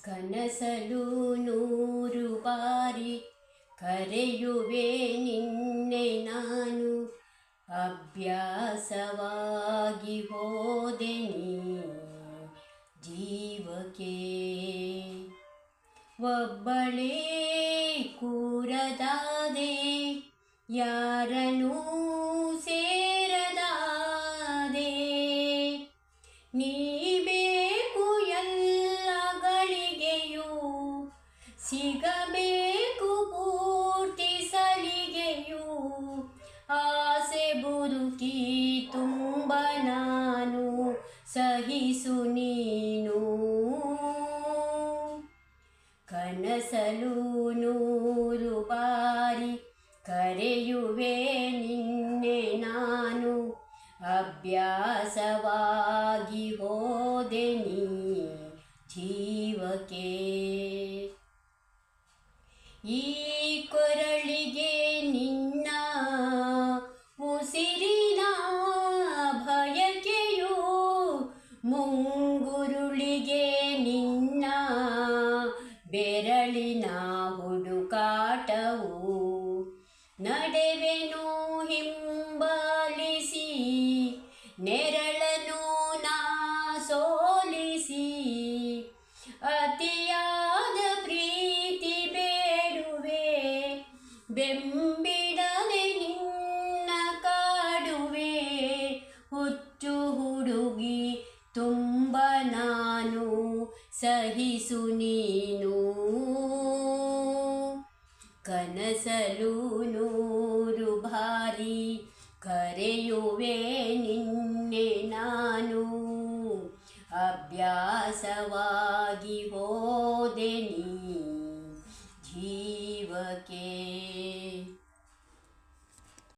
ಕನಸಲು ನೂರು ಬಾರಿ ಕರೆಯುವೆ ನಿನ್ನೆ ನಾನು, ಅಭ್ಯಾಸವಾಗಿ ಹೋದೆ ನೀ ಜೀವಕ್ಕೆ. ಒಬ್ಬಳೇ ಕೂರದಾದೆ, ಯಾರನೂ ಸೇರದಾದೆ, ನೀ ಬೇಕು ಎಲ್ಲ ಗಳಿಗೆಯೂ, ಸಿಗಬೇಕು ಪೂರ್ತಿ ಸಲಿಗೆಯೂ. ಆಸೆ ಬದುಕಿ ತುಂಬ ನಾನು, ಸಹಿಸು ನೀನು. ಕನಸಲು ನೂರು ಬಾರಿ ಕರೆಯುವೆ ನಿನ್ನೆ ನಾನು, ಅಭ್ಯಾಸವಾಗಿ ಹೋದೆ ನೀ ಜೀವಕ್ಕೆ. ಈ ಕೊರಳಿಗೆ ನಿನ್ನ ಉಸಿರಿನ ಬಯಕೆಯು, ಮುಂಗುರುಳಿಗೆ ನಿನ್ನ ಬೆರಳಿನ ಹುಡುಕಾಟವು. ನಡೆವೆನು ಹಿಂಬಾಲಿಸಿ, ನೆರಳನು ನಾ ಸೋಲಿಸಿ, ಅತಿಯಾದ ಪ್ರೀತಿ ಬೇಡುವೆ, ಬೆಂಬಿಡದೆ ನಿನ್ನ ಕಾಡುವೆ. ಹುಚ್ಚು ಹುಡುಗಿ ತುಂಬ ನಾನು, ಸಹಿಸು ನೀನು. ಕನಸಲು ನೂರು ಬಾರಿ ಕರೆಯುವೆ ನಿನ್ನೆ ನಾನು, ಅಭ್ಯಾಸವಾಗಿ ಹೋದೆ ನೀ ಜೀವಕ್ಕೆ.